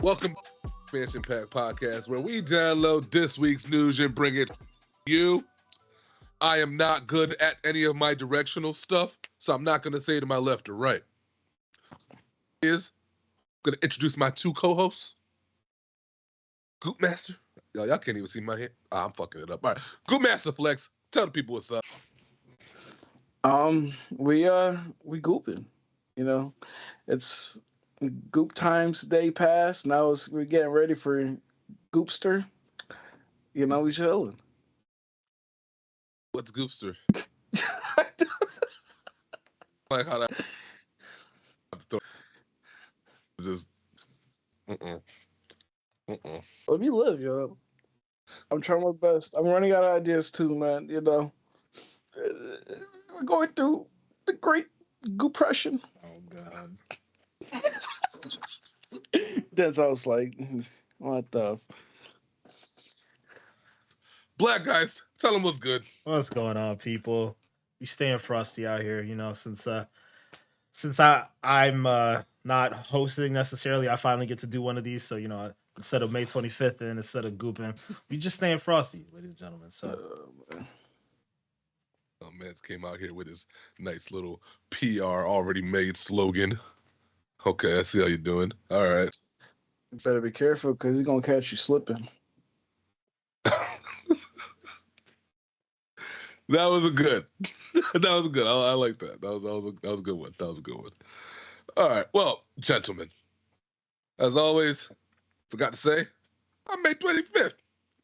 Welcome to the Xpansion Pack Podcast, where we download this week's news and bring it to you. I am not good at any of my directional stuff, so I'm not going to say to my left or right. I'm going to introduce my two co-hosts. Goop Master. Y'all can't even see my hand. I'm fucking it up. All right. Goop Master Flex, tell the people what's up. We gooping. You know, it's goop times day past. Now we're getting ready for Goopster. We chilling. What's Goopster? Like how that just Let me live, yo. I'm trying my best. I'm running out of ideas too, man. We're going through the great Goopression. Oh God. That's I was like, what the? Black guys, tell them what's good. What's going on, people? We staying frosty out here, since I'm not hosting necessarily, I finally get to do one of these. So, instead of May 25th and instead of gooping, we just staying frosty, ladies and gentlemen. So Mans came out here with his nice little PR already made slogan. Okay, I see how you're doing. All right. You better be careful because he's gonna catch you slipping. That was a good. That was good. I like that. That was a good one. That was a good one. All right. Well, gentlemen, as always, forgot to say, I'm May 25th. You know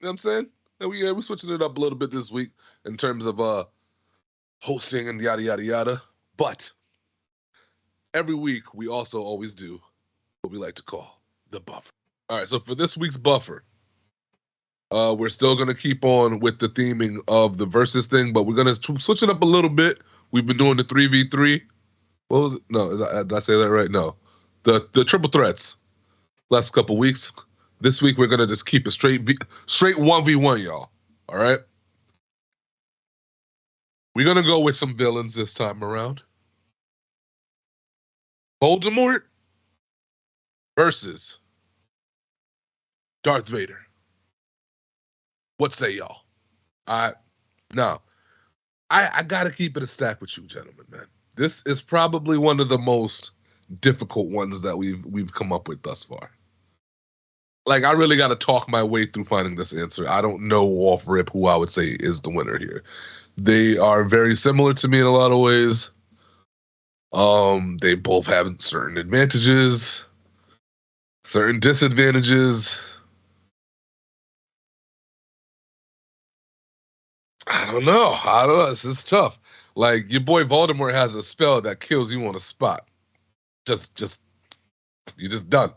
what I'm saying? And we're switching it up a little bit this week in terms of hosting and yada yada yada. But every week we also always do what we like to call the buffer. All right. So for this week's buffer, we're still going to keep on with the theming of the versus thing, but we're going to switch it up a little bit. We've been doing the 3v3. What was it? No, did I say that right? No. The triple threats last couple weeks. This week, we're going to just keep it straight 1v1, y'all. All right? We're going to go with some villains this time around. Voldemort versus Darth Vader. What say y'all? Now, I gotta keep it a stack with you, gentlemen, man. This is probably one of the most difficult ones that we've come up with thus far. Like, I really gotta talk my way through finding this answer. I don't know off rip who I would say is the winner here. They are very similar to me in a lot of ways. They both have certain advantages, certain disadvantages. I don't know. This is tough. Like, your boy Voldemort has a spell that kills you on the spot. You're just done.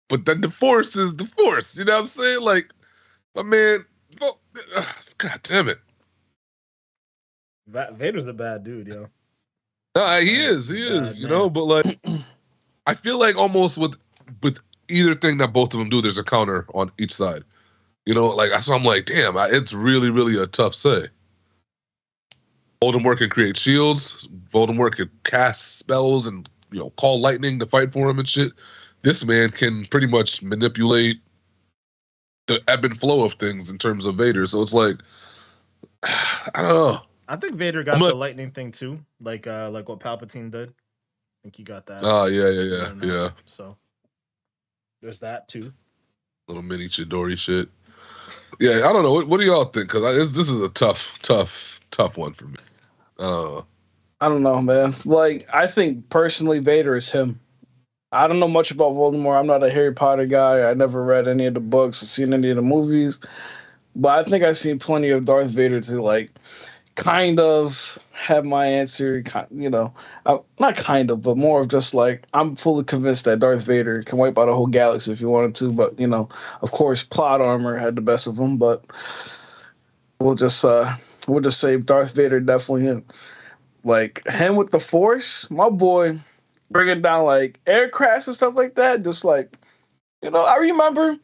But then the Force is the Force. You know what I'm saying? Like, my man, God damn it. Vader's a bad dude, yo. He is, you know, but like, I feel like almost with either thing that both of them do, there's a counter on each side. You know, like, so I'm like, damn, it's really, really a tough say. Voldemort can create shields. Voldemort can cast spells and, call lightning to fight for him and shit. This man can pretty much manipulate the ebb and flow of things in terms of Vader. So it's like, I don't know. I think Vader got the lightning thing too, like what Palpatine did. I think he got that. Oh, yeah. So there's that too. Little mini Chidori shit. Yeah, I don't know. What do y'all think? Because this is a tough one for me. I don't know, man. Like, I think personally, Vader is him. I don't know much about Voldemort. I'm not a Harry Potter guy. I never read any of the books or seen any of the movies. But I think I've seen plenty of Darth Vader to, like, kind of have my answer, not kind of, but more of just like, I'm fully convinced that Darth Vader can wipe out a whole galaxy if he wanted to, but, of course, plot armor had the best of him, but we'll just say Darth Vader definitely, like, him with the Force, my boy, bringing down, like, aircrafts and stuff like that, just like, I remember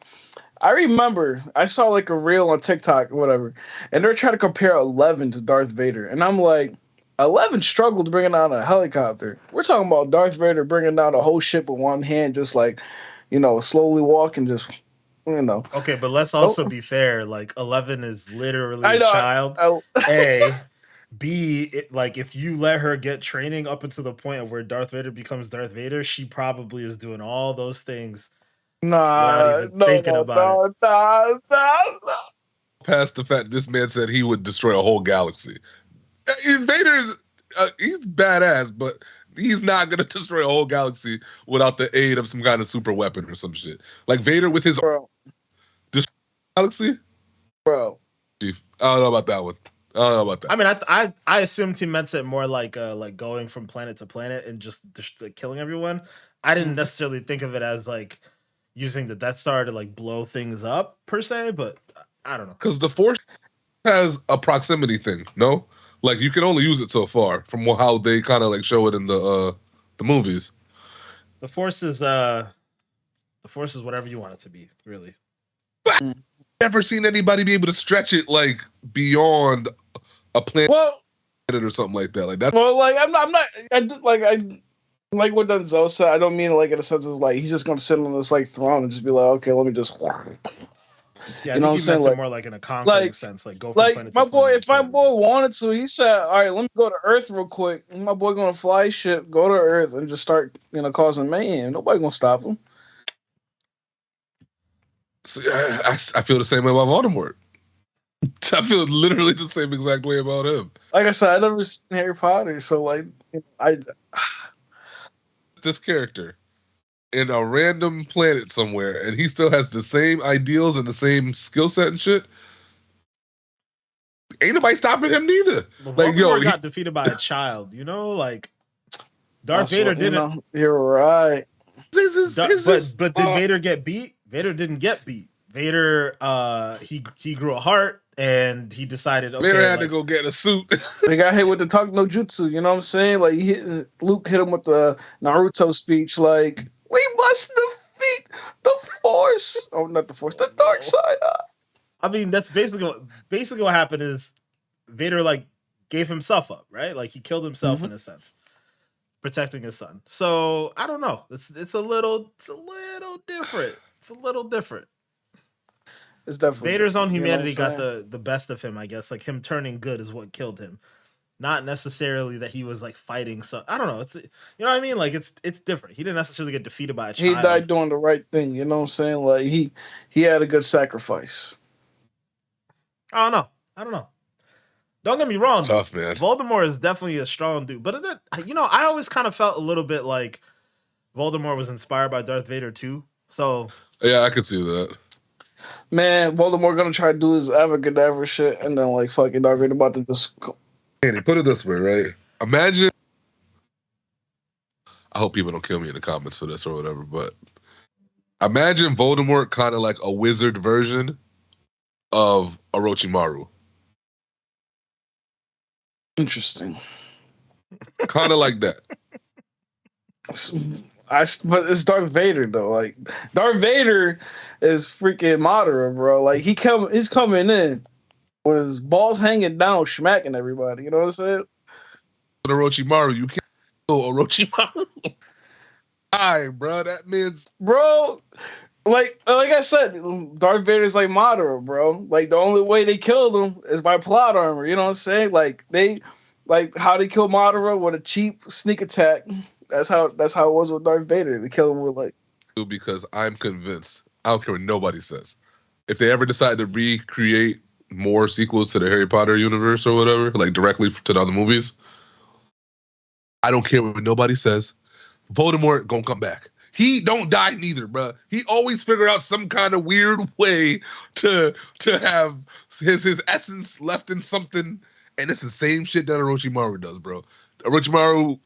I saw like a reel on TikTok or whatever, and they're trying to compare 11 to Darth Vader. And I'm like, 11 struggled bringing down a helicopter. We're talking about Darth Vader bringing down a whole ship with one hand, just like, slowly walking, just, Okay, but let's also be fair. Like 11 is literally I a know. child. A, B, like if you let her get training up until the point of where Darth Vader becomes Darth Vader, she probably is doing all those things without even thinking about it. No. Past the fact this man said he would destroy a whole galaxy. Vader's he's badass, but he's not gonna destroy a whole galaxy without the aid of some kind of super weapon or some shit. Like Vader with his destroy galaxy. Bro, I don't know about that one. I don't know about that. I mean, I assumed he meant it more like going from planet to planet and just like, killing everyone. I didn't necessarily think of it as like using the Death Star to like blow things up per se, but I don't know. Because the Force has a proximity thing, no? Like you can only use it so far from how they kind of like show it in the movies. The Force is whatever you want it to be, really. But I've never seen anybody be able to stretch it like beyond a planet or something like that. Like that. Well, like I'm not. I like what Denzel said. I don't mean it like in a sense of like he's just gonna sit on this like throne and just be like, okay, let me just. Yeah, you know what I'm saying? Like, more like in a conquering sense, like go from like planet my to boy. planet If my boy wanted to, he said, "All right, let me go to Earth real quick." And my boy gonna fly ship, go to Earth, and just start causing mayhem. Nobody gonna stop him. See, I feel the same way about Voldemort. I feel literally the same exact way about him. Like I said, I never seen Harry Potter, so like this character in a random planet somewhere, and he still has the same ideals and the same skill set and shit. Ain't nobody stopping him neither. But like, Voldemort got defeated by a child, like Darth Vader didn't. You're right. But did Vader get beat? Vader didn't get beat. Vader, he grew a heart and he decided. Okay, Vader had to go get a suit. He got hit with the talk no jutsu. You know what I'm saying? Like Luke hit him with the Naruto speech. Like we must defeat the Force. Oh, not the Force, the dark side. I mean, that's basically what happened. Is Vader like gave himself up, right? Like he killed himself in a sense, protecting his son. So I don't know. It's a little different. It's a little different. It's definitely Vader's own humanity got the best of him, I guess. Like him turning good is what killed him. Not necessarily that he was like fighting. So I don't know. It's what I mean. Like it's different. He didn't necessarily get defeated by a child. He died doing the right thing. You know what I'm saying? Like he had a good sacrifice. I don't know. Don't get me wrong. It's tough, man. Voldemort is definitely a strong dude, but I always kind of felt a little bit like Voldemort was inspired by Darth Vader too. So yeah, I could see that. Man, Voldemort gonna try to do his abracadabra shit, and then like fucking Darth Vader about to just. Andy, put it this way, right? Imagine. I hope people don't kill me in the comments for this or whatever, but imagine Voldemort kind of like a wizard version of Orochimaru. Interesting. Kind of like that. But it's Darth Vader though. Like Darth Vader is freaking Madara, bro. Like he's coming in with his balls hanging down, smacking everybody. You know what I'm saying? But Orochimaru, you can't kill Orochimaru. Hi, bro. That means bro. Like I said, Darth Vader's like Madara, bro. Like the only way they killed him is by plot armor. You know what I'm saying? Like how they kill Madara with a cheap sneak attack. That's how it was with Darth Vader. They kill him with like. Because I'm convinced. I don't care what nobody says. If they ever decide to recreate more sequels to the Harry Potter universe or whatever, like directly to the other movies, I don't care what nobody says. Voldemort gonna come back. He don't die neither, bro. He always figure out some kind of weird way to have his essence left in something, and it's the same shit that Orochimaru does, bro. Orochimaru,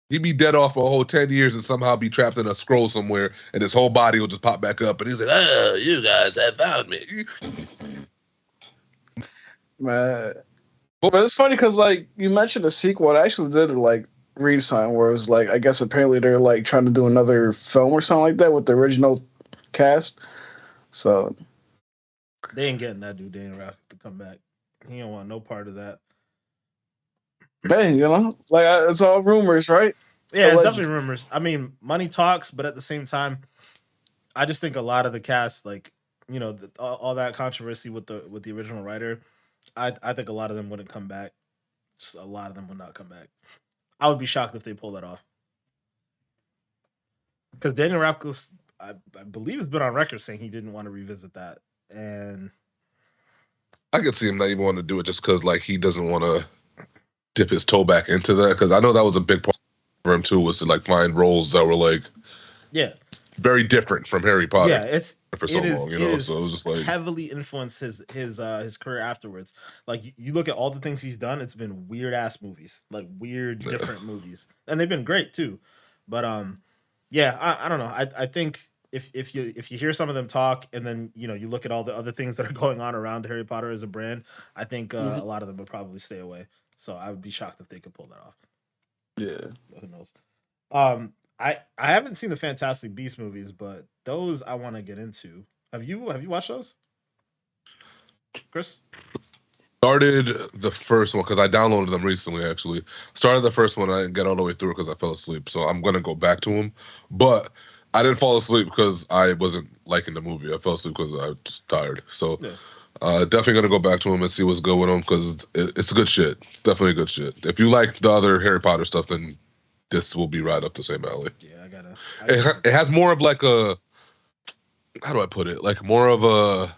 he'd be dead off for a whole 10 years and somehow be trapped in a scroll somewhere, and his whole body will just pop back up, and he's like, "Oh, you guys have found me." Man, but it's funny because like you mentioned a sequel. I actually did like read something where it was like I guess apparently they're like trying to do another film or something like that with the original cast. So they ain't getting that dude Daniel Radcliffe to come back. He don't want no part of that. Hey, like it's all rumors, right? Yeah, it's Alleged. definitely rumors. I mean, money talks, but at the same time, I just think a lot of the cast, like all that controversy with the original writer, I think a lot of them wouldn't come back. Just a lot of them would not come back. I would be shocked if they pull that off. Because Daniel Radcliffe, I believe, has been on record saying he didn't want to revisit that, and I could see him not even want to do it just because like he doesn't want to dip his toe back into that, because I know that was a big part for him too, was to like find roles that were like very different from Harry Potter. Yeah, for so long, it is so it was just like heavily influenced his career afterwards. Like you look at all the things he's done, it's been weird ass movies, like weird different movies, and they've been great too. But yeah, I don't know. I think if you hear some of them talk, and then you look at all the other things that are going on around Harry Potter as a brand, I think a lot of them would probably stay away. So I would be shocked if they could pull that off. Yeah. But who knows? I haven't seen the Fantastic Beasts movies, but those I want to get into. Have you watched those, Chris? started the first one because I downloaded them recently. Actually, started the first one. I didn't get all the way through because I fell asleep. So I'm gonna go back to them, but I didn't fall asleep because I wasn't liking the movie. I fell asleep because I was just tired. So definitely gonna go back to them and see what's going on because it's good shit. Definitely good shit. If you like the other Harry Potter stuff, then this will be right up the same alley. Yeah, I gotta. It has more of like a, how do I put it? Like more of a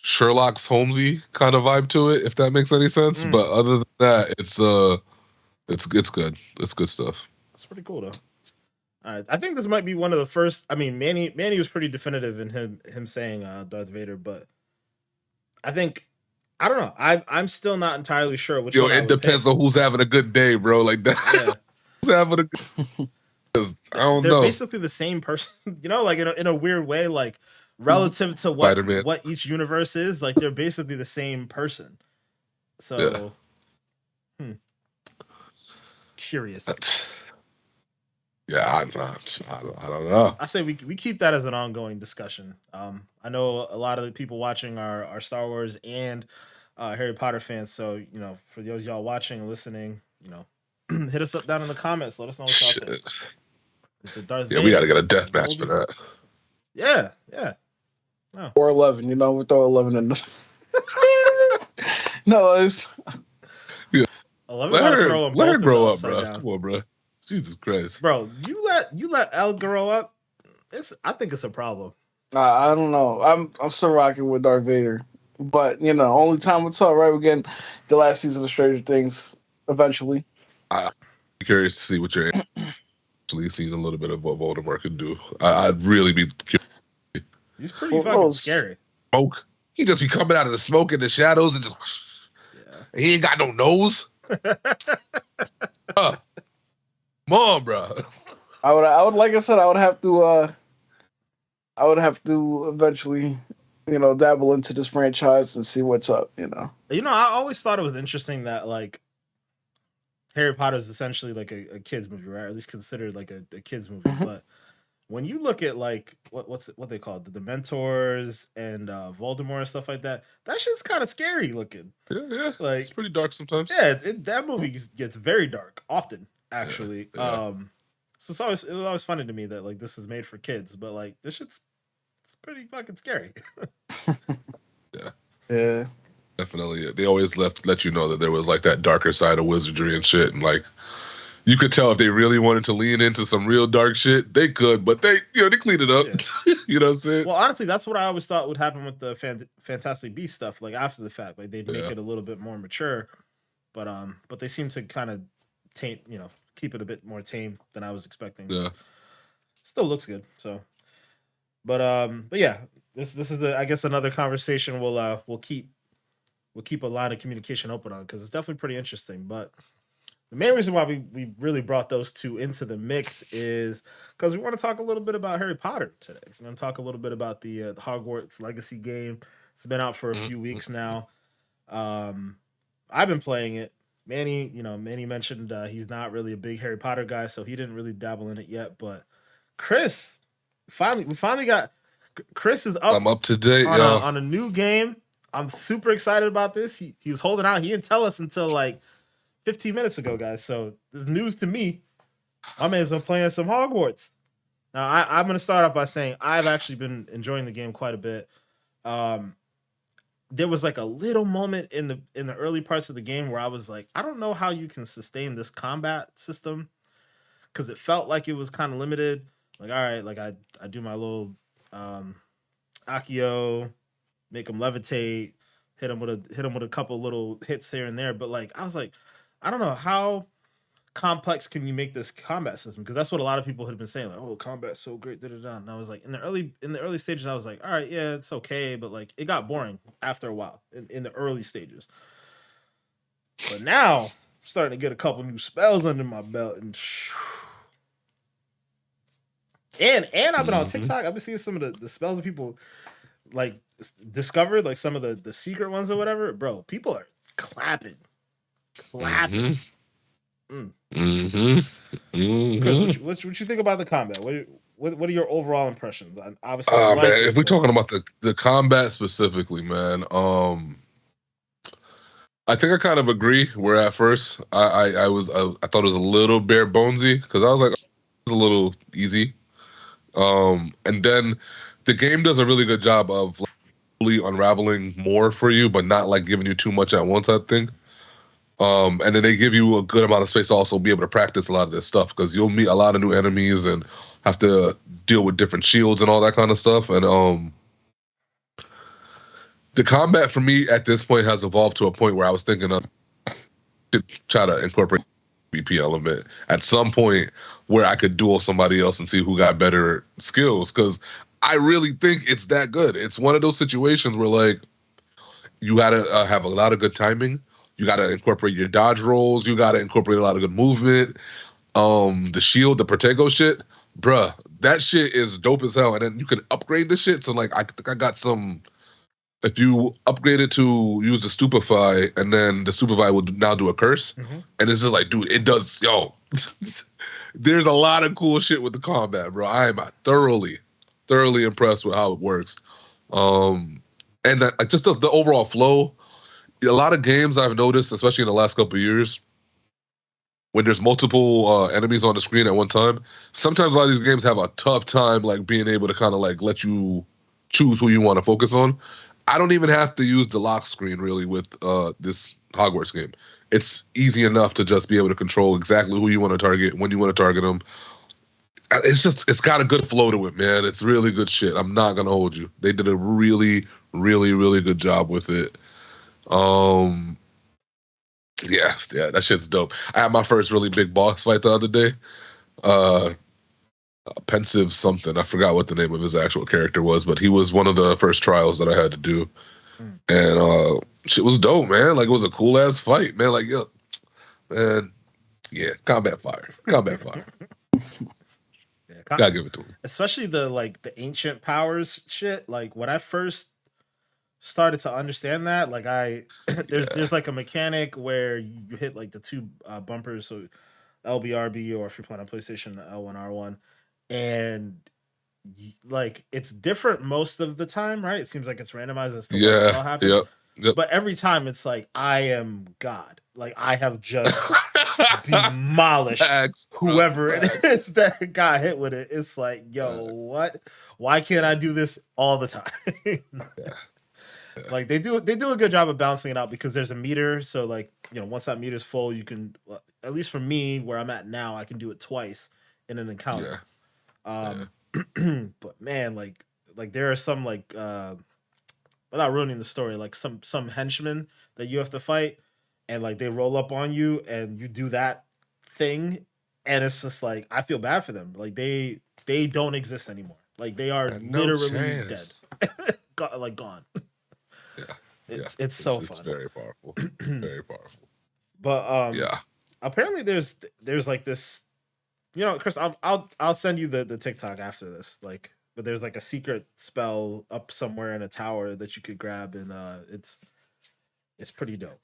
Sherlock Holmesy kind of vibe to it, if that makes any sense. But other than that, it's good. It's good stuff. That's pretty cool though. All right, I think this might be one of the first. I mean, Manny was pretty definitive in him saying Darth Vader, but I think I don't know. I'm still not entirely sure which. One it depends on who's having a good day, bro. Like that. Yeah. Who's having a good? I don't know. They're basically the same person, like in a weird way, like relative to what each universe is. Like they're basically the same person. So, curious. Yeah, I don't know. I say we keep that as an ongoing discussion. I know a lot of the people watching are Star Wars and Harry Potter fans. So for those y'all watching and listening, hit us up down in the comments. Let us know what y'all think. Is it Darth Vader? We got to get a death match for that. Yeah. Oh. Or 11, we throw 11 in. No, it's 11. Let her grow up, bro. Come on, bro. Jesus Christ, bro. You let Elle grow up. I think it's a problem. I don't know. I'm still rocking with Darth Vader, but only time will tell. Right, we're getting the last season of Stranger Things eventually. I'm curious to see what you're actually seeing a little bit of what Voldemort can do. I'd really be curious. He's pretty fucking scary. Smoke. He just be coming out of the smoke in the shadows and just. Yeah. He ain't got no nose. Come on, bro. I would like I said, I would have to eventually, dabble into this franchise and see what's up. I always thought it was interesting that Harry Potter is essentially like a kids movie, right? Or at least considered like a kids movie, but. When you look at like what they call the Dementors and Voldemort and stuff like that shit's kind of scary looking. Yeah, like it's pretty dark sometimes. Yeah, that movie gets very dark often, actually. Yeah. So it was always funny to me that like this is made for kids, but like this it's pretty fucking scary. Yeah, definitely. They always let you know that there was like that darker side of wizardry and shit, and like. You could tell if they really wanted to lean into some real dark shit, they could, but they cleaned it up. Yeah. You know what I'm saying? Well, honestly, that's what I always thought would happen with the Fantastic Beasts stuff. Like after the fact, like they'd make it a little bit more mature, but they seem to kind of tame, keep it a bit more tame than I was expecting. Yeah, still looks good. So, but yeah, this is I guess another conversation we'll keep a line of communication open on because it's definitely pretty interesting, but. The main reason why we really brought those two into the mix is because we want to talk a little bit about Harry Potter today. We're going to talk a little bit about the Hogwarts Legacy game. It's been out for a few weeks now. I've been playing it. Manny mentioned he's not really a big Harry Potter guy, so he didn't really dabble in it yet. But Chris, we finally got Chris is up. I'm up to date on a new game. I'm super excited about this. He was holding out. He didn't tell us until like 15 minutes ago, guys. So this is news to me. My man's been playing some Hogwarts. Now, I'm going to start off by saying I've actually been enjoying the game quite a bit. There was like a little moment in the early parts of the game where I was like, I don't know how you can sustain this combat system, because it felt like it was kind of limited. Like, all right, like I do my little Accio, make him levitate, hit him with a couple little hits here and there. But like, I was like, I don't know how complex can you make this combat system, because that's what a lot of people had been saying, like, oh, combat's so great, and I was like, in the early stages I was like, all right, yeah, it's okay, but like it got boring after a while in the early stages. But now I'm starting to get a couple new spells under my belt, and I've been on TikTok. I've been seeing some of the spells that people like discovered, like some of the secret ones or whatever. Bro, people are clapping. Chris, what you think about the combat? What are your overall impressions? Obviously, man, if we're talking about the combat specifically, man, I think I kind of agree. Where at first I thought it was a little bare bonesy, because I was like, it's a little easy. And then the game does a really good job of like, really unraveling more for you, but not like giving you too much at once, I think. And then they give you a good amount of space to also be able to practice a lot of this stuff, because you'll meet a lot of new enemies and have to deal with different shields and all that kind of stuff. And the combat for me at this point has evolved to a point where I was thinking of to try to incorporate VP element at some point where I could duel somebody else and see who got better skills, because I really think it's that good. It's one of those situations where like you gotta have a lot of good timing. You gotta incorporate your dodge rolls. You gotta incorporate a lot of good movement. The shield, the Protego shit, bruh, that shit is dope as hell. And then you can upgrade the shit. So like I think I got some. If you upgrade it to use the Stupefy, and then the Stupefy will now do a curse, and it's just like, dude, it does, there's a lot of cool shit with the combat, bro. I am thoroughly impressed with how it works. And that, like, just the overall flow. A lot of games I've noticed, especially in the last couple of years, when there's multiple enemies on the screen at one time, sometimes a lot of these games have a tough time like being able to kind of like let you choose who you want to focus on. I don't even have to use the lock screen really with this Hogwarts game. It's easy enough to just be able to control exactly who you want to target, when you want to target them. It's got a good flow to it, man. It's really good shit. I'm not gonna hold you. They did a really, really, really good job with it. Yeah, that shit's dope. I had my first really big boss fight the other day. Pensive something. I forgot what the name of his actual character was, but he was one of the first trials that I had to do. And shit was dope, man. Like, it was a cool ass fight, man. Like, yo, man, yeah, combat fire. Yeah, gotta give it to him. Especially the ancient powers shit. Like, when I first started to understand that, like, there's like a mechanic where you hit like the two bumpers, so LBRB, or if you're playing on PlayStation, L1 R1, and like it's different most of the time, right? It seems like it's randomized as to what spell happens. Yep. But every time it's like, I am God. Like, I have just demolished whoever it is that got hit with it. It's like, yo, what? Why can't I do this all the time? Like, they do a good job of balancing it out, because there's a meter. So like, once that meter's full, you can, at least for me where I'm at now, I can do it twice in an encounter. But man, like there are some like without ruining the story, like some henchmen that you have to fight, and like they roll up on you and you do that thing, and it's just like, I feel bad for them. Like they don't exist anymore. Like, they are literally dead. Gone. It's so fun. It's very powerful. Very powerful. But apparently there's like this, Chris, I'll send you the TikTok after this. Like, but there's like a secret spell up somewhere in a tower that you could grab, and it's pretty dope.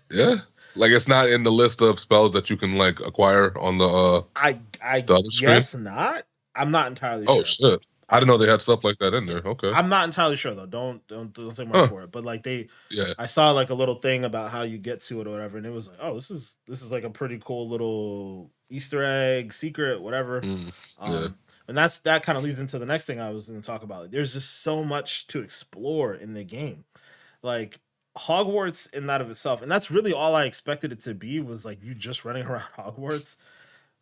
Yeah, like, it's not in the list of spells that you can like acquire on the I the other guess screen? not. I'm not entirely sure. sure. Oh shit. I didn't know they had stuff like that in there. Okay. I'm not entirely sure though. Don't take my word for it. But like Yeah. I saw like a little thing about how you get to it or whatever, and it was like, oh, this is like a pretty cool little Easter egg, secret, whatever. Yeah. And that kind of leads into the next thing I was going to talk about. There's just so much to explore in the game, like Hogwarts in that of itself, and that's really all I expected it to be, was like you just running around Hogwarts.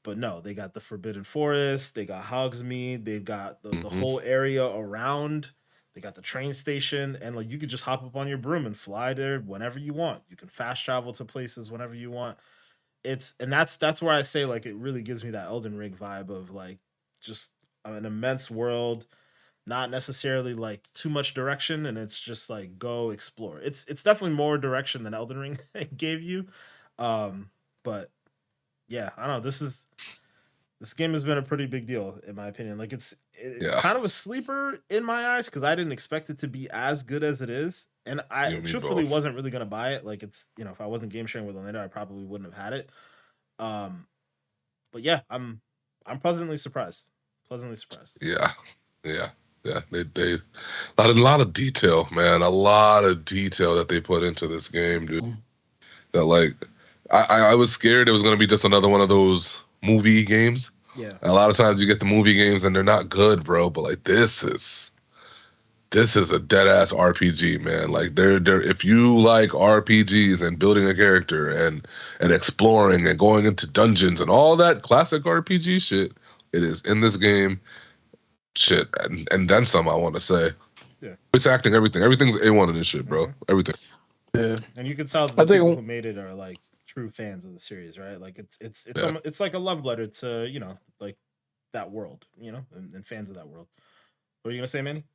But no, they got the Forbidden Forest, they got Hogsmeade, they've got the whole area around. They got the train station, and like you could just hop up on your broom and fly there whenever you want. You can fast travel to places whenever you want. That's where I say like it really gives me that Elden Ring vibe of like just an immense world, not necessarily like too much direction, and it's just like go explore. It's definitely more direction than Elden Ring gave you. But yeah, I don't know. This game has been a pretty big deal in my opinion. Like it's kind of a sleeper in my eyes because I didn't expect it to be as good as it is, and I truthfully wasn't really gonna buy it. Like it's if I wasn't game sharing with Orlando, I probably wouldn't have had it. But yeah, I'm pleasantly surprised. Pleasantly surprised. Yeah. They a lot of detail, man. A lot of detail that they put into this game, dude. That like I was scared it was gonna be just another one of those movie games. Yeah. A lot of times you get the movie games and they're not good, bro. But like this is a dead ass RPG, man. Like they're if you like RPGs and building a character and exploring and going into dungeons and all that classic RPG shit, it is in this game. Shit, and then some. I want to say, yeah, it's acting, everything's A1 in this shit, bro. Mm-hmm. Everything. Yeah, and you can tell the people who made it are like true fans of the series, right? Like it's like a love letter to like that world, and fans of that world. What are you gonna say, Manny?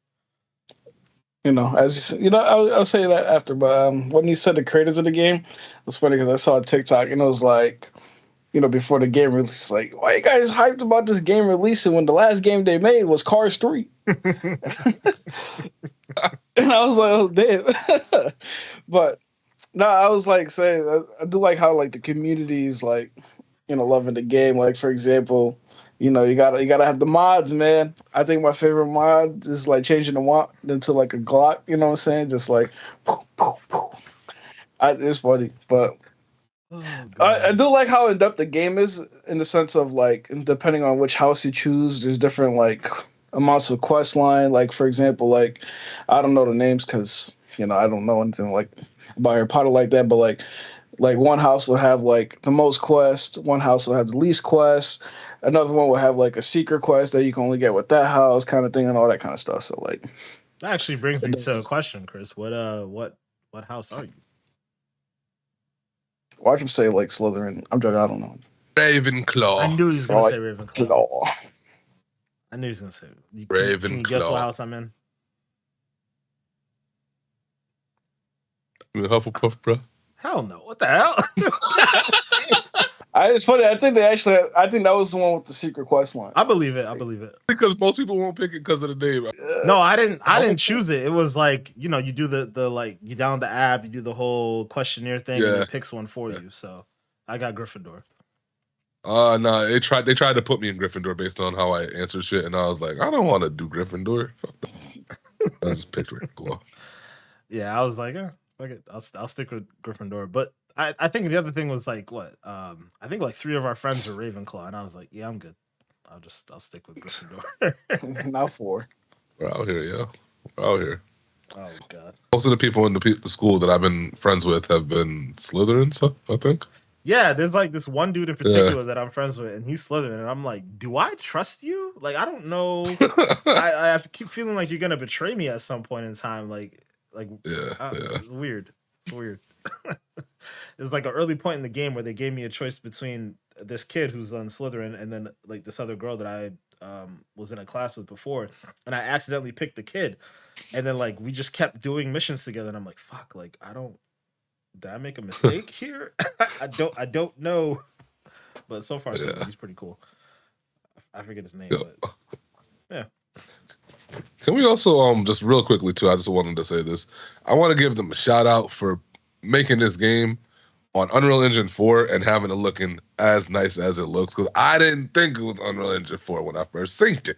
As you I'll say that after, but when you said the creators of the game, it's funny because I saw a TikTok and it was like, before the game release, like, why you guys hyped about this game releasing when the last game they made was Cars 3? And I was like, oh damn. But no, I was like saying I do like how like the community is like, loving the game. Like for example, you gotta have the mods, man. I think my favorite mod is like changing the wand into like a Glock. You know what I'm saying? Just like, poof, poof, poof. It's funny, but I do like how in depth the game is in the sense of like depending on which house you choose, there's different like amounts of quest line. Like for example, like I don't know the names because I don't know anything like about Harry Potter like that, but like one house will have like the most quests, one house will have the least quests, another one will have like a secret quest that you can only get with that house kind of thing and all that kind of stuff. So like that actually brings me to a question, Chris. What house are you? Watch him say like Slytherin. I'm joking. I don't know. Ravenclaw. I knew he was gonna say Ravenclaw. I knew he was gonna say Ravenclaw. Can you guess what house I'm in? Hufflepuff, bro. Hell no! What the hell? It's funny. I think that was the one with the secret quest line. I believe it. Because most people won't pick it because of the name. No, I didn't choose it. It was like you do the like you download the app, you do the whole questionnaire thing, and it picks one for you. So I got Gryffindor. No, they tried to put me in Gryffindor based on how I answered shit, and I was like, I don't want to do Gryffindor. Fuck that. I just picked Ravenclaw. Yeah, I was like, fuck it. I'll stick with Gryffindor, but. I think the other thing was like what I think like 3 of our friends are Ravenclaw, and I was like, yeah, I'm good. I'll stick with Gryffindor. Not 4. We're out here, yeah. We're out here. Oh god. Most of the people in the school that I've been friends with have been Slytherin, so I think. Yeah, there's like this one dude in particular that I'm friends with, and he's Slytherin, and I'm like, do I trust you? Like, I don't know. I keep feeling like you're gonna betray me at some point in time. Like, It's weird. It's weird. There's like an early point in the game where they gave me a choice between this kid who's on Slytherin and then like this other girl that I was in a class with before, and I accidentally picked the kid, and then like we just kept doing missions together, and I'm like, fuck, like did I make a mistake here? I don't know, but so far so good. He's pretty cool. I forget his name, but yeah. Can we also just real quickly too? I just wanted to say this. I want to give them a shout out for making this game on Unreal Engine 4 and having it looking as nice as it looks, because I didn't think it was Unreal Engine 4 when I first synced it.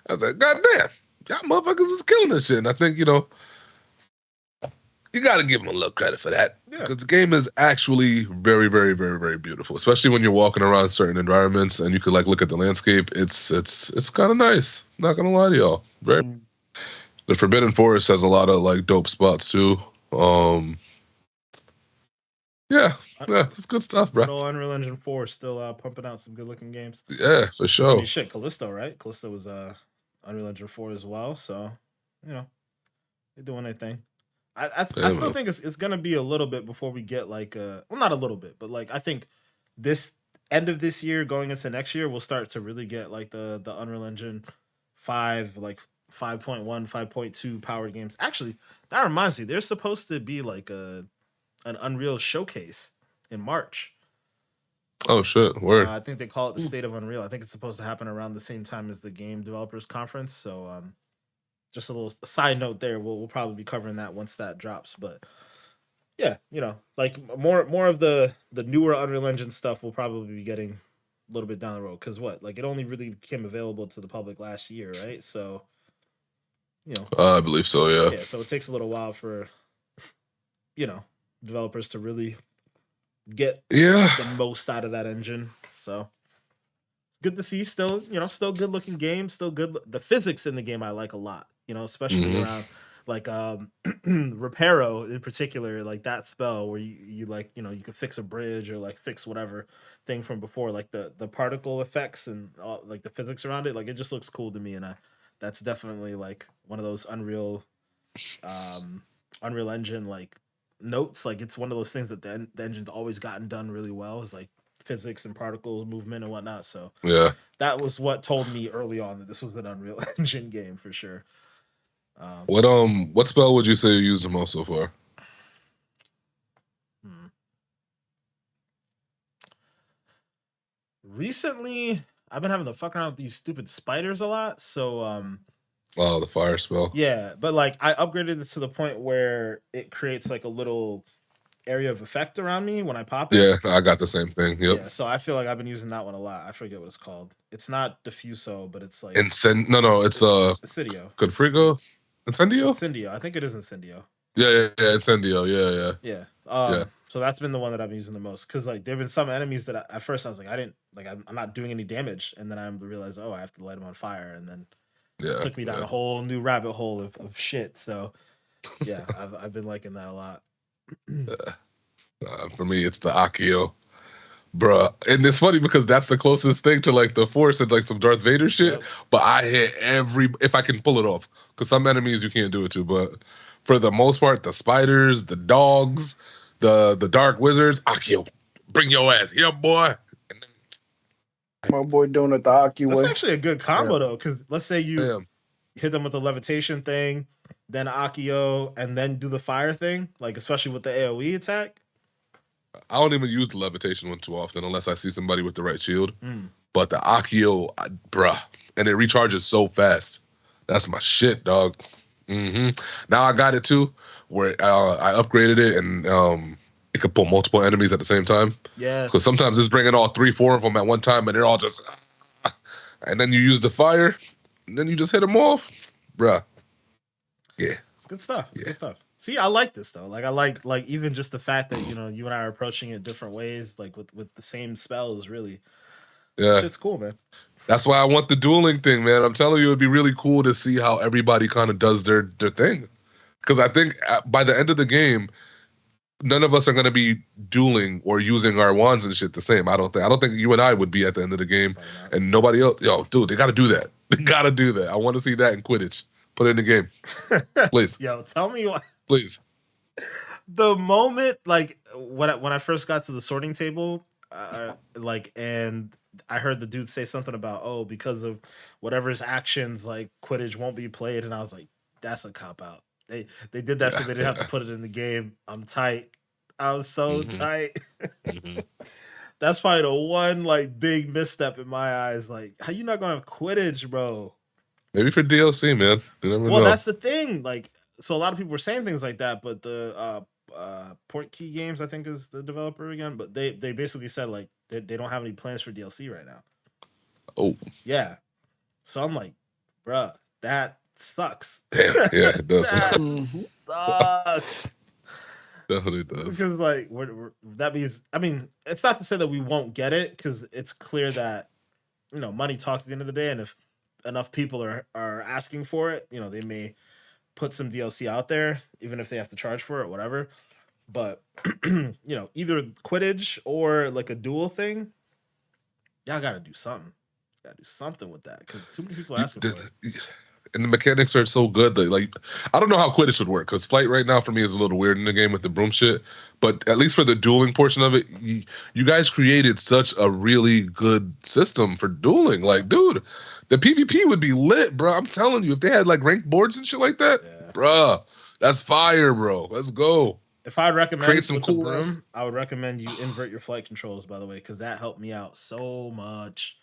I was like, God damn, y'all motherfuckers was killing this shit. And I think, you know, you got to give them a little credit for that. Yeah. Because the game is actually very, very, very, very beautiful. Especially when you're walking around certain environments and you could like look at the landscape. It's kind of nice. Not gonna lie to y'all. The Forbidden Forest has a lot of like dope spots too. Yeah, it's good stuff, bro. Little Unreal Engine 4 still pumping out some good looking games. Yeah, for sure. I mean, shit, Callisto, right? Callisto was Unreal Engine 4 as well, so you know they're doing their thing. I still think it's gonna be a little bit before we get like well, not a little bit, but like I think this end of this year going into next year we'll start to really get like the Unreal Engine 5 like 5.1 5.2 powered games. Actually, that reminds me, there's supposed to be like an Unreal showcase in March. Oh shit, word. I think they call it the State of Unreal. I think it's supposed to happen around the same time as the Game Developers Conference. So just a little side note there. We'll probably be covering that once that drops. But yeah, you know, like more of the newer Unreal Engine stuff we'll probably be getting a little bit down the road. Because like it only really became available to the public last year, right? So you know, I believe so. Yeah. Yeah. So it takes a little while for developers to really get the most out of that engine. So good to see. Still good looking game. Still good. The physics in the game I like a lot. Especially around like Reparo in particular, like that spell where you like you can fix a bridge or like fix whatever thing from before, like the particle effects and all, like the physics around it. Like it just looks cool to me, and that's definitely like one of those Unreal Engine like notes. Like it's one of those things that the engine's always gotten done really well, is like physics and particles movement and whatnot. So yeah, that was what told me early on that this was an Unreal Engine game for sure. What spell would you say you used the most so far? Recently I've been having to fuck around with these stupid spiders a lot, so oh, the fire spell. Yeah, but like I upgraded it to the point where it creates like a little area of effect around me when I pop it. Yeah, I got the same thing. Yep. Yeah, so I feel like I've been using that one a lot. I forget what it's called. It's not Diffuso, but it's like it's Incendio. Confrigo? Incendio? Incendio. I think it is Incendio. Yeah, Incendio. Yeah. Yeah. So that's been the one that I've been using the most, because like there've been some enemies that at first I was like I'm not doing any damage, and then I realized I have to light them on fire, and then it took me down a whole new rabbit hole of shit. So yeah, I've been liking that a lot. For me, it's the Akio, bruh. And it's funny because that's the closest thing to like the Force and like some Darth Vader shit. Yep. But I hit if I can pull it off, because some enemies you can't do it to. But for the most part, the spiders, the dogs, the dark wizards, Akio, bring your ass here, boy. My boy doing it the Aki way. That's actually a good combo though, because let's say you hit them with the levitation thing, then Akio, and then do the fire thing, like especially with the AoE attack. I don't even use the levitation one too often unless I see somebody with the right shield. But the Akio, bruh, and it recharges so fast. That's my shit, dog. Now I got it too, where I upgraded it, and it could pull multiple enemies at the same time. Yes. Because sometimes it's bringing all 3-4 of them at one time, and they're all just, and then you use the fire, and then you just hit them off, bruh. Yeah, it's good stuff. It's good stuff. See, I like this though. Like I like even just the fact that you and I are approaching it different ways, like with the same spells. Really, yeah, shit's cool, man. That's why I want the dueling thing, man. I'm telling you, it'd be really cool to see how everybody kind of does their thing. Because I think by the end of the game, none of us are going to be dueling or using our wands and shit the same. I don't think you and I would be at the end of the game, and nobody else. Yo, dude, they got to do that. They got to do that. I want to see that in Quidditch. Put it in the game, please. Yo, tell me why. Please. The moment, like when I first got to the sorting table, and I heard the dude say something about because of whatever's actions, like Quidditch won't be played, and I was like, that's a cop out. They did that so they didn't have to put it in the game. I'm tight. I was so tight. That's probably the one like big misstep in my eyes. Like, how you not gonna have Quidditch, bro? Maybe for DLC, man. You never know. That's the thing. Like, so a lot of people were saying things like that, but the Portkey Games, I think, is the developer again. But they basically said like they don't have any plans for DLC right now. Oh. Yeah. So I'm like, bruh, that sucks. Damn, yeah, it does. That Mhm. sucks. Definitely does. Because like that means, I mean, it's not to say that we won't get it, because it's clear that money talks at the end of the day, and if enough people are asking for it, they may put some DLC out there, even if they have to charge for it, whatever. But either Quidditch or like a dual thing, y'all gotta do something. Gotta do something with that, because too many people are asking for it. And the mechanics are so good that, like, I don't know how Quidditch would work, because Flight right now for me is a little weird in the game with the broom shit. But at least for the dueling portion of it, you guys created such a really good system for dueling. Like, dude, the PvP would be lit, bro. I'm telling you, if they had like ranked boards and shit like that, Yeah. bruh, that's fire, bro. Let's go. If I'd recommend Create some with cool the broom, ass- I would recommend you invert your flight controls, by the way, because that helped me out so much.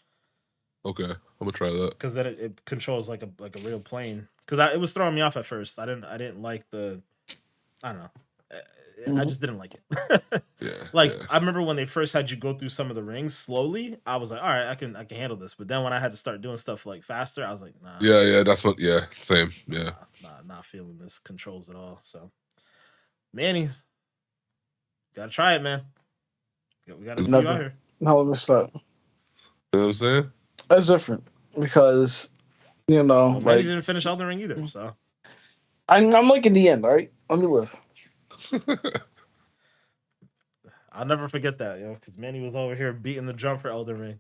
Okay, I'm gonna try that. Because then it controls like a real plane. Because it was throwing me off at first. I didn't like the, I don't know. I just didn't like it. Yeah. Like, yeah. I remember when they first had you go through some of the rings slowly, I was like, all right, I can handle this. But then when I had to start doing stuff like faster, I was like, nah. Yeah, that's what. Yeah, same. Yeah. Not feeling this controls at all. So, Manny, gotta try it, man. We gotta see you out here. No, let me stop. You know what I'm saying? That's different because Well, Manny like didn't finish Elden Ring either, so I'm like in the end, all right? Let me live. I'll never forget that, because Manny was over here beating the drum for Elden Ring.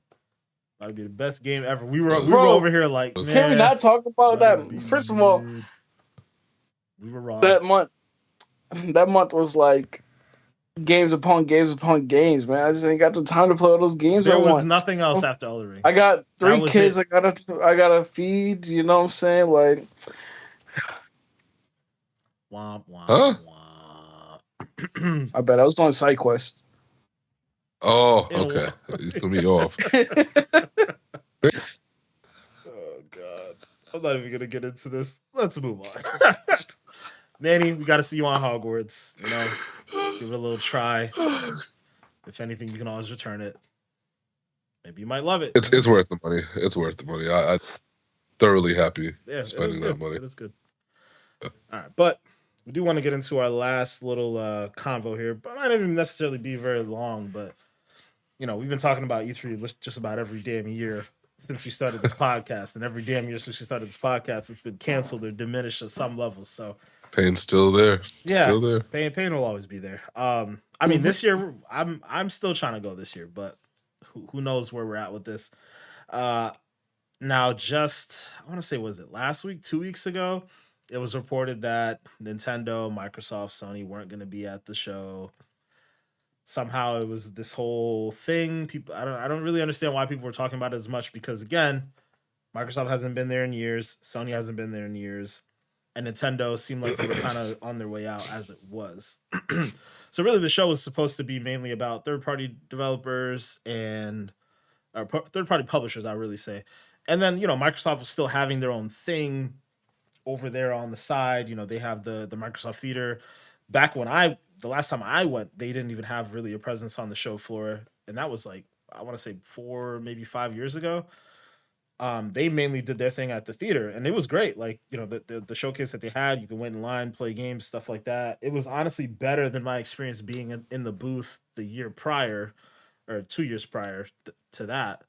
That'd be the best game ever. We were over here like, man, can we not talk about that? First of all, we were wrong. that month was like games upon games upon games, man. I just ain't got the time to play all those games. There was once. nothing else after Elden Ring. I got 3 kids. It. I gotta feed. You know what I'm saying? Like, womp womp Huh? womp. I bet I was doing side quest. Oh, okay. You threw me off. Oh God, I'm not even gonna get into this. Let's move on. Manny, we got to see you on Hogwarts. Give it a little try. If anything, you can always return it. Maybe you might love it. It's worth the money. It's worth the money. I thoroughly happy spending that money. It is good. All right, but we do want to get into our last little convo here, but it might not even necessarily be very long. But we've been talking about E3 just about every damn year since we started this podcast, and every damn year since we started this podcast, it's been canceled or diminished at some level. So pain's still there. Yeah, still there. Pain will always be there. I mean, this year I'm still trying to go this year, but who knows where we're at with this. Now, just I want to say, was it last week, 2 weeks ago? It was reported that Nintendo, Microsoft, Sony weren't going to be at the show. Somehow it was this whole thing. People, I don't really understand why people were talking about it as much, because again, Microsoft hasn't been there in years, Sony hasn't been there in years, and Nintendo seemed like they were kind of on their way out as it was. So really, the show was supposed to be mainly about third-party developers and third-party publishers, I really say. And then, Microsoft was still having their own thing over there on the side. They have the Microsoft Theater. Back when the last time I went, they didn't even have really a presence on the show floor. And that was like, I want to say 4, maybe 5 years ago. They mainly did their thing at the theater, and it was great. Like, the showcase that they had, you can wait in line, play games, stuff like that. It was honestly better than my experience being in the booth the year prior, or 2 years prior to that.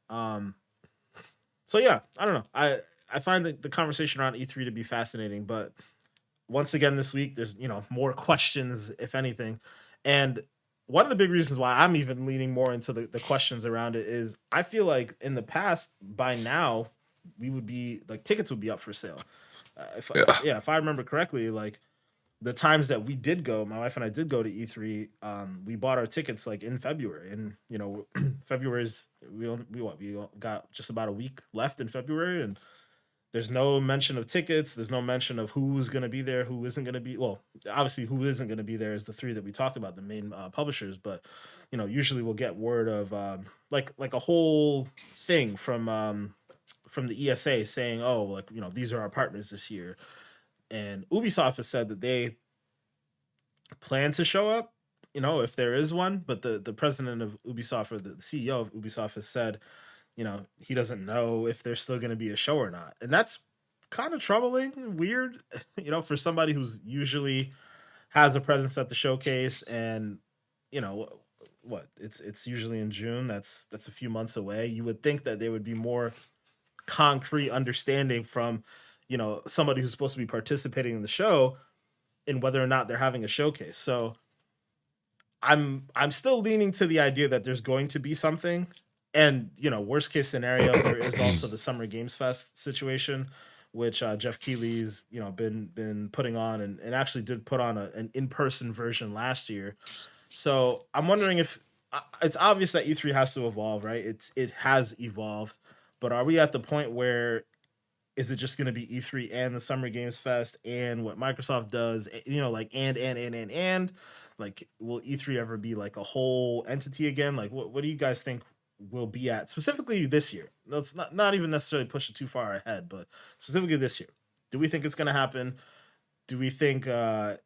So yeah, I don't know. I find the conversation around E3 to be fascinating, but once again this week, there's more questions, if anything. And one of the big reasons why I'm even leaning more into the questions around it is I feel like in the past, by now, we would be like, tickets would be up for sale. If I remember correctly, like the times that we did go, my wife and I did go to E3. We bought our tickets like in February, and February's we got just about a week left in February, and there's no mention of tickets. There's no mention of who's going to be there, who isn't going to be. Well, obviously, who isn't going to be there is the 3 that we talked about, the main publishers. But usually we'll get word of like a whole thing from the ESA saying, oh, like these are our partners this year. And Ubisoft has said that they plan to show up, if there is one. But the president of Ubisoft, or the CEO of Ubisoft, has said, he doesn't know if there's still going to be a show or not. And that's kind of troubling, weird, for somebody who's usually has a presence at the showcase, and you know what, it's usually in June. That's a few months away. You would think that there would be more concrete understanding from somebody who's supposed to be participating in the show in whether or not they're having a showcase. So I'm still leaning to the idea that there's going to be something. And worst case scenario, there is also the Summer Games Fest situation, which Jeff Keighley's been putting on, and actually did put on an in-person version last year. So I'm wondering if it's obvious that E3 has to evolve, right? It has evolved, but are we at the point where is it just going to be E3 and the Summer Games Fest and what Microsoft does? Like and like, will E3 ever be like a whole entity again? Like, what do you guys think will be at specifically this year? Let's not even necessarily push it too far ahead, but specifically this year. Do we think it's going to happen? Do we think it'll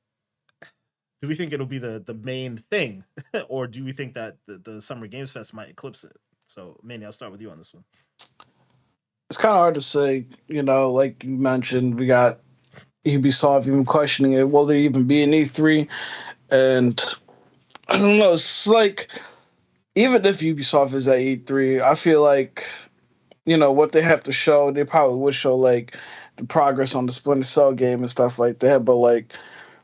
be the main thing, or do we think that the Summer Games Fest might eclipse it? So, Manny, I'll start with you on this one. It's kind of hard to say. Like you mentioned, we got Ubisoft even questioning it. Will there even be an E3? And I don't know. It's like, even if Ubisoft is at E3, I feel like, what they have to show, they probably would show like the progress on the Splinter Cell game and stuff like that. But like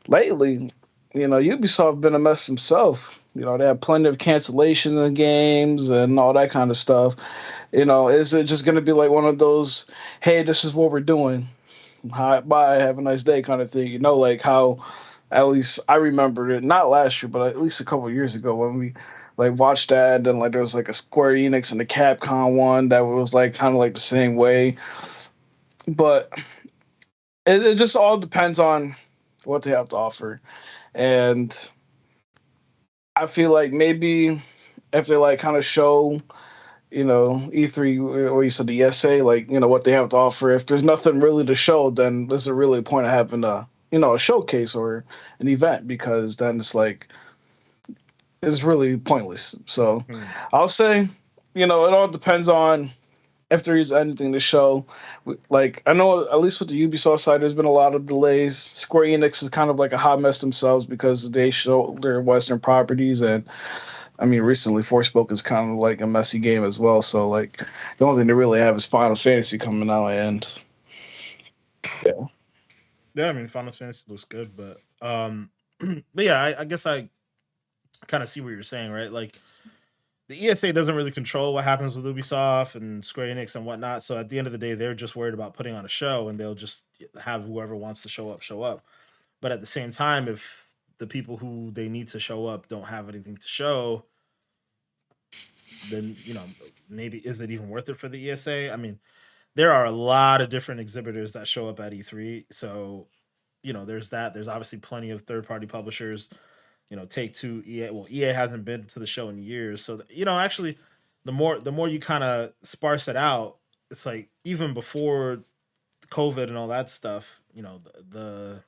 lately, Ubisoft been a mess himself. They have plenty of cancellation of games and all that kind of stuff. Is it just going to be like one of those, hey, this is what we're doing, hi, bye, have a nice day kind of thing? Like how, at least I remember it, not last year, but at least a couple of years ago when we like watched that, and then like there was like a Square Enix and a Capcom one that was like kind of like the same way. But it just all depends on what they have to offer. And I feel like maybe if they like kind of show, E3, or you said the ESA, like, what they have to offer. If there's nothing really to show, then there's a really point of having a showcase or an event, because then it's like, it's really pointless. So I'll say, it all depends on if there is anything to show. Like, I know at least with the Ubisoft side, there's been a lot of delays. Square Enix is kind of like a hot mess themselves because they show their Western properties, and I mean, recently Forspoken is kind of like a messy game as well. So like, the only thing they really have is Final Fantasy coming out, and Yeah, I mean, Final Fantasy looks good, but yeah, I guess I kind of see what you're saying, right? Like, the ESA doesn't really control what happens with Ubisoft and Square Enix and whatnot. So at the end of the day, they're just worried about putting on a show, and they'll just have whoever wants to show up show up. But at the same time, if the people who they need to show up don't have anything to show, then maybe is it even worth it for the ESA? I mean, there are a lot of different exhibitors that show up at E3, so there's that. There's obviously plenty of third party publishers. Take Two, EA. Well, EA hasn't been to the show in years, so actually, the more you kind of sparse it out, it's like even before COVID and all that stuff, the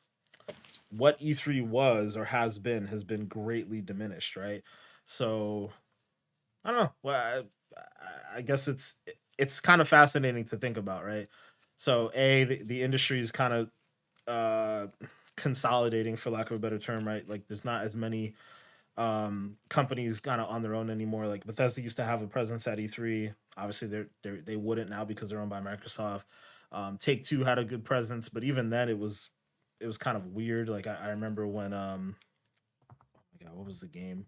what E3 was or has been greatly diminished, right? So I don't know. Well, I guess it's kind of fascinating to think about, right? So the industry is kind of consolidating, for lack of a better term, right? Like, there's not as many companies kind of on their own anymore. Like, Bethesda used to have a presence at E3. Obviously, they wouldn't now because they're owned by Microsoft. Take Two had a good presence, but even then, it was kind of weird. Like, I remember when oh my god, what was the game?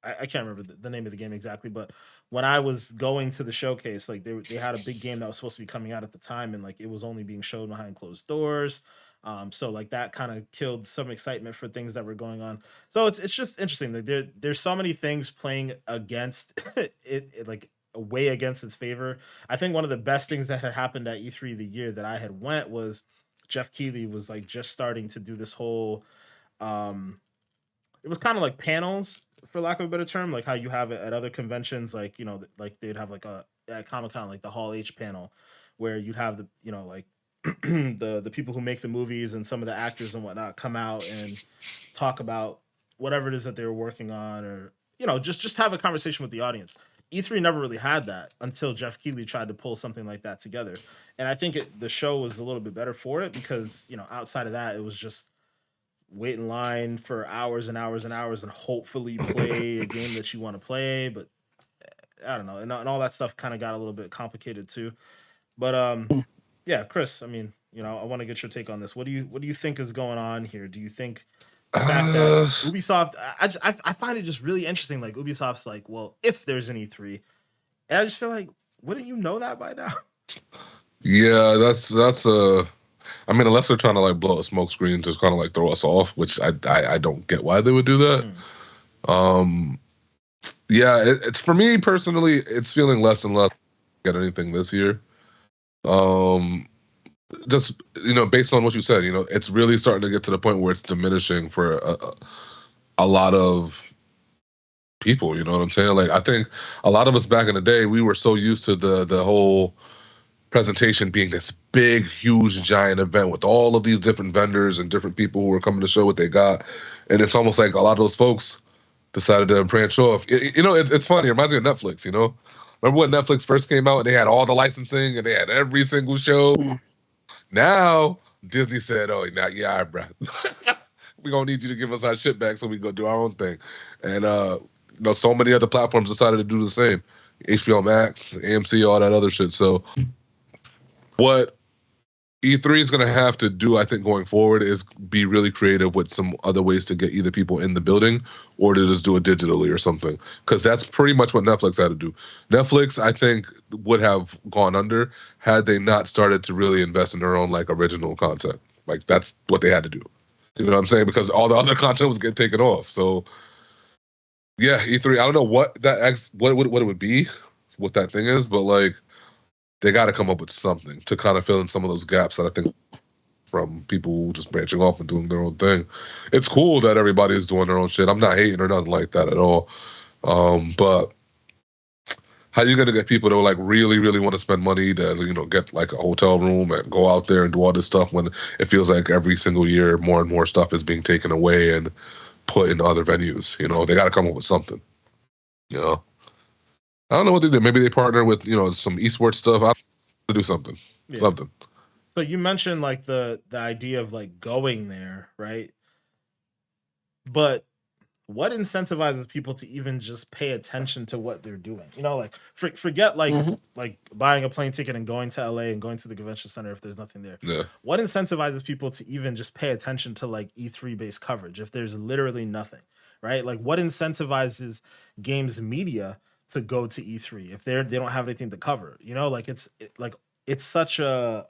I can't remember the name of the game exactly, but when I was going to the showcase, like they had a big game that was supposed to be coming out at the time, and like it was only being shown behind closed doors. So like that kind of killed some excitement for things that were going on. So it's just interesting. Like there's so many things playing against it like way against its favor. I think one of the best things that had happened at E3 the year that I had went was Jeff Keighley was like just starting to do this whole um it was kind of like panels, for lack of a better term, like how you have it at other conventions, like like they'd have like a at Comic Con, like the Hall H panel, where you'd have the like the people who make the movies and some of the actors and whatnot come out and talk about whatever it is that they were working on, or just have a conversation with the audience. E3 never really had that until Jeff Keighley tried to pull something like that together. And I think the show was a little bit better for it because, outside of that, it was just wait in line for hours and hours and hours and hopefully play a game that you want to play. But I don't know. And all that stuff kind of got a little bit complicated too. But yeah, Chris, I mean, I want to get your take on this. What do you think is going on here? Do you think the fact that Ubisoft, I find it just really interesting. Like Ubisoft's like, well, if there's an E3, and I just feel like, wouldn't you know that by now? Yeah, that's I mean, unless they're trying to like blow a smoke screen, just kind of like throw us off, which I don't get why they would do that. Yeah, it's for me personally, it's feeling less and less get anything this year. Just based on what you said, it's really starting to get to the point where it's diminishing for a lot of people. You know what I'm saying? Like I think a lot of us back in the day, we were so used to the whole presentation being this big, huge, giant event with all of these different vendors and different people who were coming to show what they got, and it's almost like a lot of those folks decided to branch off. It's funny. It reminds me of Netflix. Remember when Netflix first came out and they had all the licensing and they had every single show. Now Disney said, "Oh, now yeah, bro, we gonna need you to give us our shit back so we can go do our own thing." And so many other platforms decided to do the same. HBO Max, AMC, all that other shit. So what E3 is going to have to do, I think, going forward is be really creative with some other ways to get either people in the building or to just do it digitally or something. Because that's pretty much what Netflix had to do. Netflix, I think, would have gone under had they not started to really invest in their own like original content. Like that's what they had to do. You know what I'm saying? Because all the other content was getting taken off. So yeah, E3. I don't know what what it would be, what that thing is, but like they got to come up with something to kind of fill in some of those gaps that I think from people just branching off and doing their own thing. It's cool that everybody is doing their own shit. I'm not hating or nothing like that at all. But how are you going to get people to like really, really want to spend money to, get like a hotel room and go out there and do all this stuff when it feels like every single year more and more stuff is being taken away and put in other venues? They got to come up with something, I don't know what they do. Maybe they partner with, some esports stuff. I to do something. Yeah. Something. So you mentioned like the idea of like going there, right? But what incentivizes people to even just pay attention to what they're doing? Like forget like like buying a plane ticket and going to LA and going to the convention center if there's nothing there. Yeah. What incentivizes people to even just pay attention to like E3 based coverage if there's literally nothing, right? Like what incentivizes games media to go to E3 if they don't have anything to cover? Like it's such a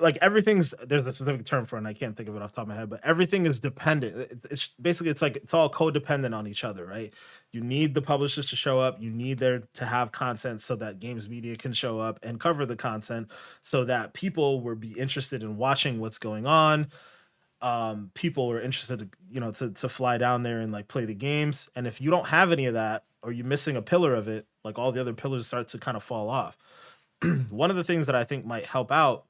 like everything's there's a specific term for it and I can't think of it off the top of my head, but everything is dependent. It's basically it's all codependent on each other, right? You need the publishers to show up, you need there to have content so that games media can show up and cover the content so that people will be interested in watching what's going on. People are interested to fly down there and like play the games. And if you don't have any of that or you're missing a pillar of it, like all the other pillars start to kind of fall off. One of the things that I think might help out,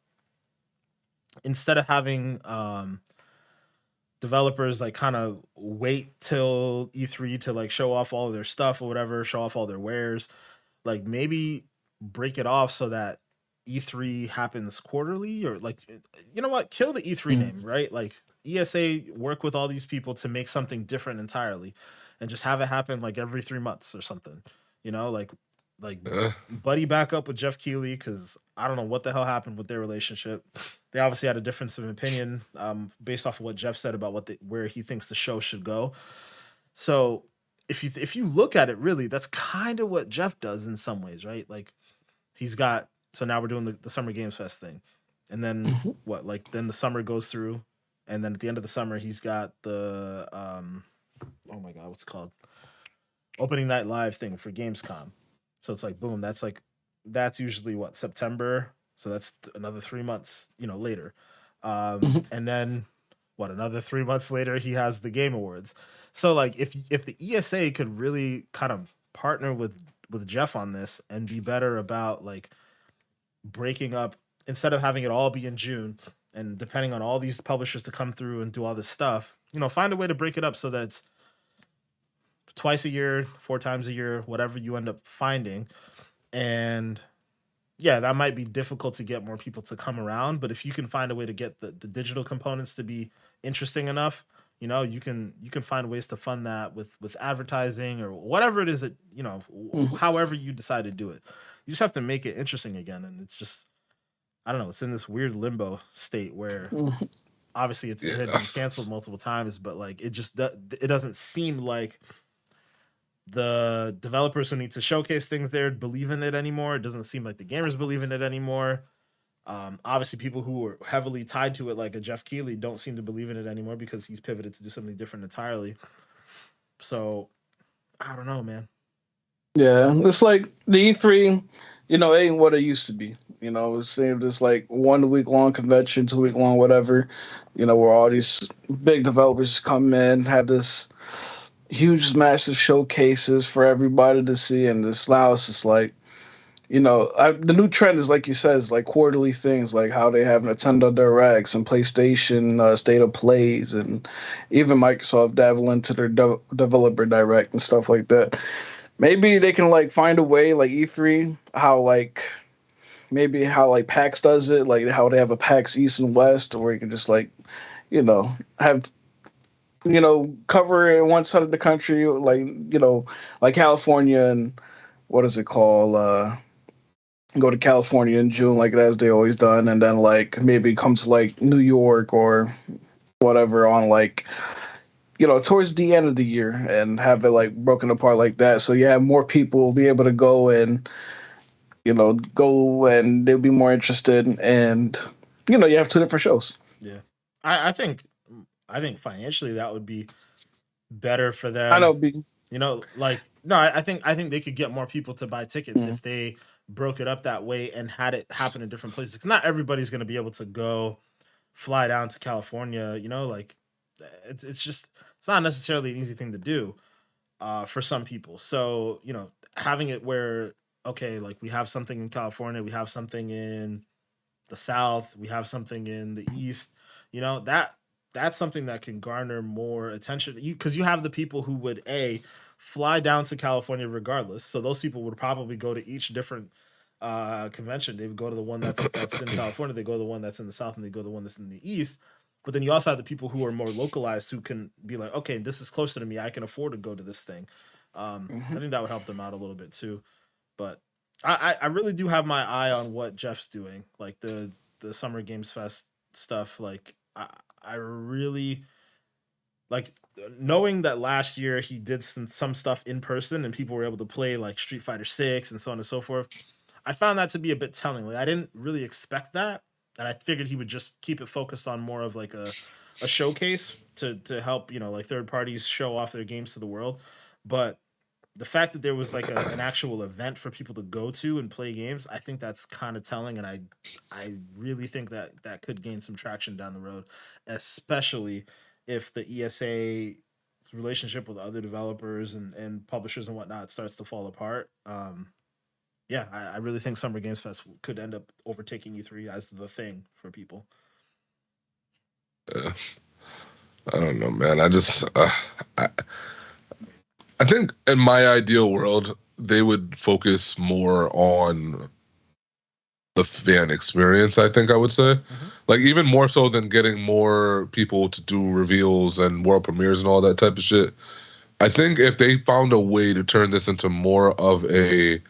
instead of having developers like kind of wait till E3 to like show off all of their stuff or whatever, show off all their wares, like maybe break it off so that E3 happens quarterly, or like, you know what, kill the E3 name, right? Like ESA work with all these people to make something different entirely and just have it happen like every 3 months or something, like buddy back up with Jeff Keighley, because I don't know what the hell happened with their relationship. They obviously had a difference of opinion based off of what Jeff said about where he thinks the show should go. So if you look at it, really, that's kind of what Jeff does in some ways, right? Like he's got, so now we're doing the Summer Games Fest thing, and then then the summer goes through, and then at the end of the summer he's got the oh my god, what's it called, opening night live thing for Gamescom. So it's like boom, that's usually what, September. So that's another 3 months, later. And then another 3 months later, he has the Game Awards. So like if the ESA could really kind of partner with Jeff on this and be better about like breaking up, instead of having it all be in June and depending on all these publishers to come through and do all this stuff, find a way to break it up so that it's twice a year, 4 times a year, whatever you end up finding. And yeah, that might be difficult to get more people to come around, but if you can find a way to get the digital components to be interesting enough, you can find ways to fund that with advertising or whatever it is that, Mhm. however you decide to do it. You just have to make it interesting again, and it's just, I don't know, it's in this weird limbo state where Mhm. obviously it had Yeah. been canceled multiple times, but like it doesn't seem like the developers who need to showcase things there believe in it anymore. It doesn't seem like the gamers believe in it anymore. Obviously, people who were heavily tied to it, like a Jeff Keighley, don't seem to believe in it anymore because he's pivoted to do something different entirely. So I don't know, man. Yeah, it's like the E3, ain't what it used to be. It's this like 1 week long convention, 2 week long, whatever. Where all these big developers come in, have this huge, massive showcases for everybody to see, and this now it's just like, the new trend is like you said, is like quarterly things, like how they have Nintendo Directs and PlayStation State of Plays, and even Microsoft dabble into their developer direct and stuff like that. Maybe they can like find a way, like E3, how like maybe how like PAX does it, like how they have a PAX East and West, where you can just like have cover in one side of the country, like like California and what is it called? Go to California in June, like as they always done, and then like maybe come to like New York or whatever on like towards the end of the year and have it like broken apart like that. So you have more people be able to go and go and they'll be more interested, and you have two different shows. Yeah, I think financially that would be better for I them. know. Be Like, no, I think they could get more people to buy tickets mm, if they broke it up that way and had it happen in different places. Because not everybody's going to be able to go fly down to California. Like it's just, it's not necessarily an easy thing to do for some people. So having it where, okay, like we have something in California, we have something in the South, we have something in the East. That's something that can garner more attention. Because you have the people who would fly down to California regardless. So those people would probably go to each different convention. They would go to the one that's in California. They go to the one that's in the South, and they go to the one that's in the East. But then you also have the people who are more localized who can be like, okay, this is closer to me. I can afford to go to this thing. I mhm. think that would help them out a little bit too. But I really do have my eye on what Jeff's doing, like the Summer Games Fest stuff. Like I really like knowing that last year he did some stuff in person and people were able to play like Street Fighter 6 and so on and so forth. I found that to be a bit telling. Like I didn't really expect that, and I figured he would just keep it focused on more of like a showcase to help like third parties show off their games to the world. But the fact that there was like an actual event for people to go to and play games, I think that's kind of telling, and I really think that that could gain some traction down the road, especially if the ESA relationship with other developers and publishers and whatnot starts to fall apart. Yeah, I really think Summer Games Fest could end up overtaking E3 as the thing for people. Uh, I don't know, man. I, I think in my ideal world, they would focus more on the fan experience. I think I would say, Hmm. like even more so than getting more people to do reveals and world premieres and all that type of shit. I think if they found a way to turn this into more of a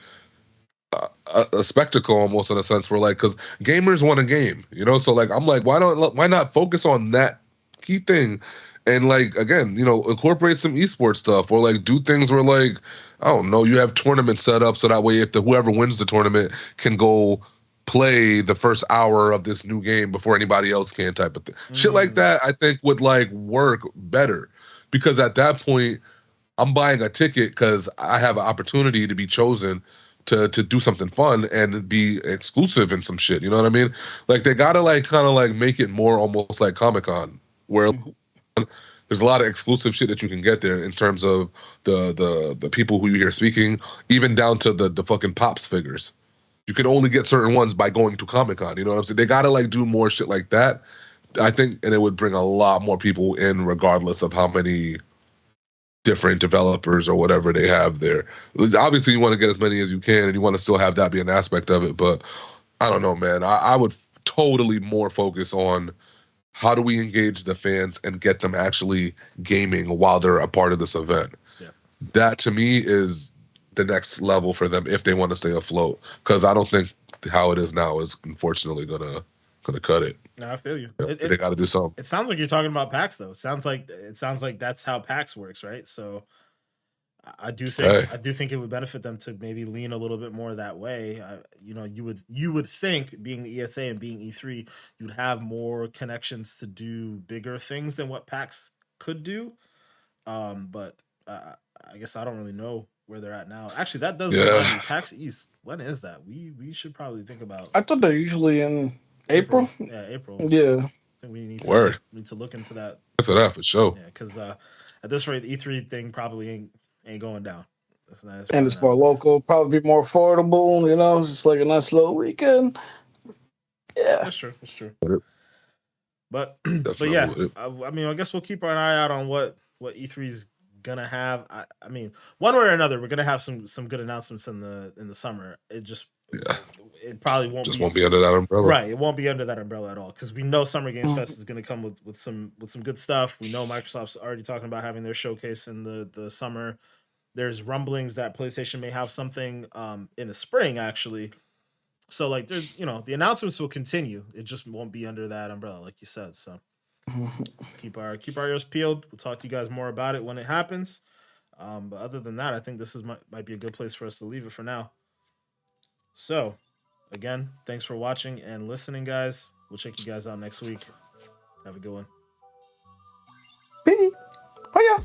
spectacle almost in a sense where like because gamers want a game, so like I'm like why not focus on that key thing and like again incorporate some esports stuff or like do things where like I don't know, you have tournaments set up so that way if the whoever wins the tournament can go play the first hour of this new game before anybody else can type of thing, shit like Mm, that I think would like work better because at that point I'm buying a ticket because I have an opportunity to be chosen to do something fun and be exclusive in some shit. You know what I mean? Like they gotta like kind of like make it more almost like Comic Con, where Mhm. there's a lot of exclusive shit that you can get there in terms of the people who you hear speaking, even down to the fucking pops figures. You can only get certain ones by going to Comic Con. You know what I'm saying? They gotta like do more shit like that. I think, and it would bring a lot more people in, regardless of how many different developers or whatever they have there. Obviously, you want to get as many as you can, and you want to still have that be an aspect of it. But I don't know, man. I would totally more focus on how do we engage the fans and get them actually gaming while they're a part of this event. Yeah. That to me is the next level for them if they want to stay afloat. Because I don't think how it is now is unfortunately gonna cut it. No, I feel you. They got to do something. It sounds like you're talking about PAX though. It sounds like that's how PAX works, right? So I do think it would benefit them to maybe lean a little bit more that way. You would think being the ESA and being E3, you'd have more connections to do bigger things than what PAX could do. But I guess I don't really know where they're at now. Actually, that does remind me. PAX East. When is that? We should probably think about. I thought they're usually in April. Yeah, April. Yeah. I think we need to look into that. For that for sure. Yeah, because at this rate, the E3 thing probably ain't going down. And it's more local, probably be more affordable. You know, it's just like a nice little weekend. Yeah, that's true. But yeah, I mean, I guess we'll keep an eye out on what E3's gonna have. I mean, one way or another, we're gonna have some good announcements in the summer. It probably won't be under that umbrella, right? It won't be under that umbrella at all because we know Summer Games Fest is gonna come with some good stuff. We know Microsoft's already talking about having their showcase in the summer. There's rumblings that PlayStation may have something in the spring, actually. So, like, the announcements will continue. It just won't be under that umbrella, like you said. So, keep our ears peeled. We'll talk to you guys more about it when it happens. But other than that, I think this might be a good place for us to leave it for now. So, again, thanks for watching and listening, guys. We'll check you guys out next week. Have a good one. Bye.